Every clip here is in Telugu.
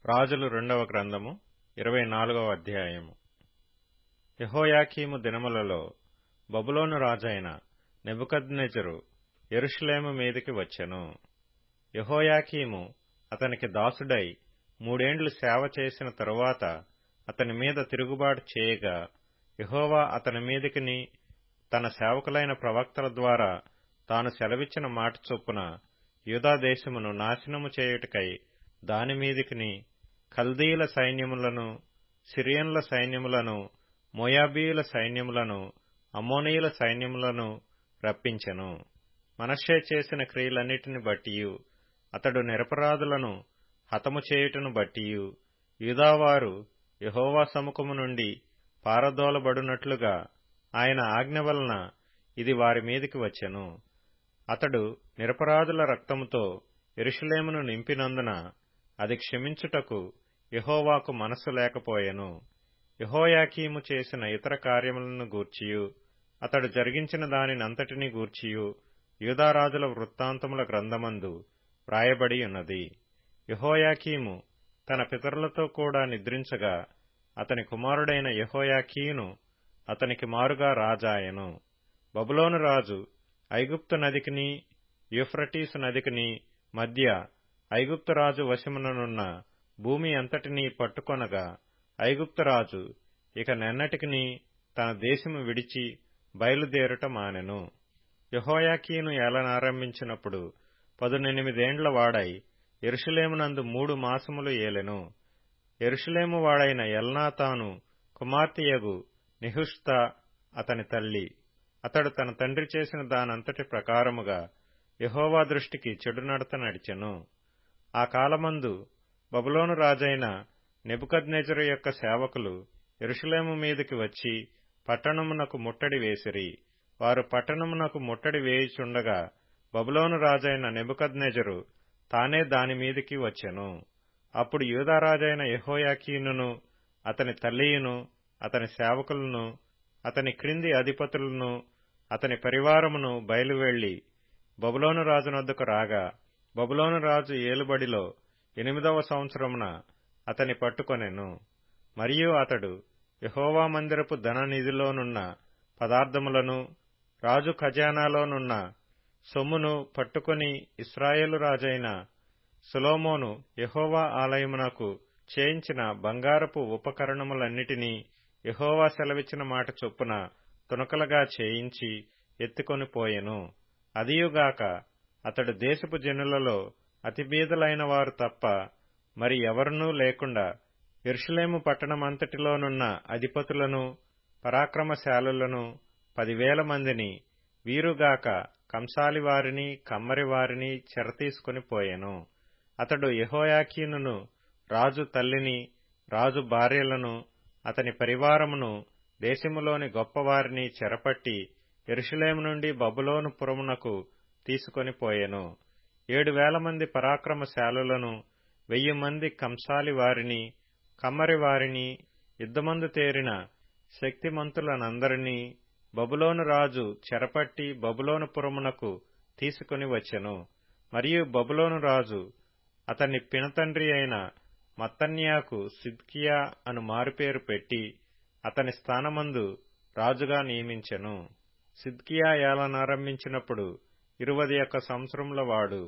రాజులు రెండవ గ్రంథము 24వ అధ్యాయము. యెహోయాకీము దినములలో బబులోను రాజైన నెబుకద్నెజరు యెరూషలేము మీదికి వచ్చెను. యెహోయాకీము అతనికి దాసుడై 3 ఏండ్లు సేవ చేసిన తరువాత అతని మీద తిరుగుబాటు చేయగా, యెహోవా అతని మీదికిని తన సేవకులైన ప్రవక్తల ద్వారా తాను సెలవిచ్చిన మాట చొప్పున యూదా దేశమును నాశనము చేయుటకై దాని మీదికిని కల్దీయుల సైన్యములను, సిరియన్ల సైన్యములను, మోయాబీయుల సైన్యములను, అమ్మోనీయుల సైన్యములను రప్పించెను. మనష్షే చేసిన క్రియలన్నిటిని బట్టియు, అతడు నిరపరాధులను హతము చేయుటను బట్టియు, యూదావారు యెహోవా సముఖము నుండి పారదోలబడునట్లుగా ఆయన ఆజ్ఞ వలన ఇది వారి మీదికి వచ్చెను. అతడు నిరపరాధుల రక్తముతో యెరూషలేమును నింపినందున అది క్షమించుటకు యెహోవాకు మనస్సు లేకపోయెను. యెహోయాకీము చేసిన ఇతర కార్యములను గూర్చియు, అతడు జరిగించిన దానినంతటినీ గూర్చియు యూదారాజుల వృత్తాంతముల గ్రంథమందు వ్రాయబడి ఉన్నది. యెహోయాకీము తన పితరులతో కూడా నిద్రించగా అతని కుమారుడైన యెహోయాకీను అతనికి మారుగా రాజాయెను. బబులోను రాజు ఐగుప్తు నదికిని యూఫ్రటీసు నదికిని మధ్య ఐగుప్తు రాజు వశముననున్న భూమి అంతటినీ పట్టుకొనగా, ఐగుప్తు రాజు ఇక నెన్నటికిని తన దేశము విడిచి బయలుదేరుట మానెను. యెహోయాకీను ఏలనారంభించినప్పుడు 18 ఏండ్ల వాడై యెరూషలేమునందు 3 మాసములు ఏలెను. యెరూషలేము వాడైన ఎల్నాతాను కుమార్తెయగు నెహుష్తా అతని తల్లి. అతడు తన తండ్రి చేసిన దానంతటి ప్రకారముగా యెహోవా దృష్టికి చెడునడత నడిచెను. ఆ కాలమందు బబులోను రాజైన నెబుకద్నెజరు యొక్క సేవకులు యెరూషలేము మీదికి వచ్చి పట్టణమునకు ముట్టడి వేసిరి. వారు పట్టణమునకు ముట్టడి వేయుచుండగా బబులోను రాజైన నెబుకద్నెజరు తానే దాని మీదికి వచ్చెను. అప్పుడు యూదారాజైన యెహోయాకీనును, అతని తల్లియును, అతని సేవకులను, అతని క్రింది అధిపతులను, అతని పరివారమును బయలువెళ్లి బబులోను రాజునొద్దకు రాగా, బబులోను రాజు ఏలుబడిలో 8వ సంవత్సరమున అతని పట్టుకొనెను. మరియు అతడు యెహోవా మందిరపు ధననిధిలోనున్న పదార్థములను, రాజు ఖజానాలోనున్న సొమ్మును పట్టుకొని ఇశ్రాయేలు రాజైన సొలొమోను యెహోవా ఆలయమునకు చేయించిన బంగారపు ఉపకరణములన్నిటినీ యెహోవా సెలవిచ్చిన మాట చొప్పున తునకలుగా చేయించి ఎత్తుకొని పోయెను. అదియుగాక అతడు దేశపు జనులలో అతి బీదలైన వారు తప్ప మరి ఎవరునూ లేకుండా యెరూషలేము పట్టణమంతటిలోనున్న అధిపతులను, పరాక్రమశాలులను 10,000 మందిని, వీరుగాక కంసాలి వారిని, కమ్మరి వారిని చెరతీసుకొని పోయెను. అతడు యెహోయాకీనును, రాజు తల్లిని, రాజు భార్యలను, అతని పరివారమును, దేశములోని గొప్పవారిని చెరపట్టి యెరూషలేము నుండి బబులోను పురమునకు తీసుకొని పోయెను. 7,000 మంది పరాక్రమశాలులను, 1,000 మంది కంసాలి వారిని, కమ్మరి వారిని, యుద్ధమందు తేరిన శక్తిమంతులనందరినీ బబులోను రాజు చెరపట్టి బబులోను పురమునకు తీసుకొని వచ్చెను. మరియు బబులోను రాజు అతని పినతండ్రి అయిన మత్తన్యాకు సిద్కియా అను మారుపేరు పెట్టి అతని స్థానమందు రాజుగా నియమించెను. సిద్కియా ఏలనారంభించినప్పుడు 21 సంవత్సరముల వాడు.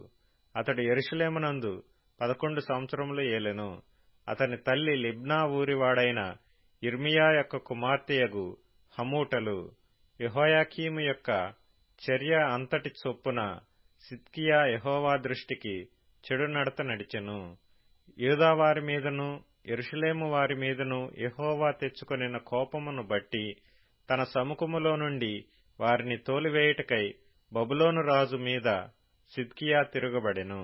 అతడు యెరూషలేమునందు 11 సంవత్సరములు ఏలెను. అతని తల్లి లిబ్నా ఊరివాడైన యిర్మీయా యొక్క కుమార్తెయగు హమూటలు. యెహోయాకీము యొక్క చర్య అంతటి చొప్పున సిద్కియా యెహోవా దృష్టికి చెడు నడత నడిచెను. యూదా వారి మీదను, యెరూషలేము వారి మీదను యెహోవా తెచ్చుకొనిన కోపమును బట్టి తన సముఖములో నుండి వారిని తోలివేయుటకై బబులోను రాజు మీద సిద్కియా తిరుగబడెను.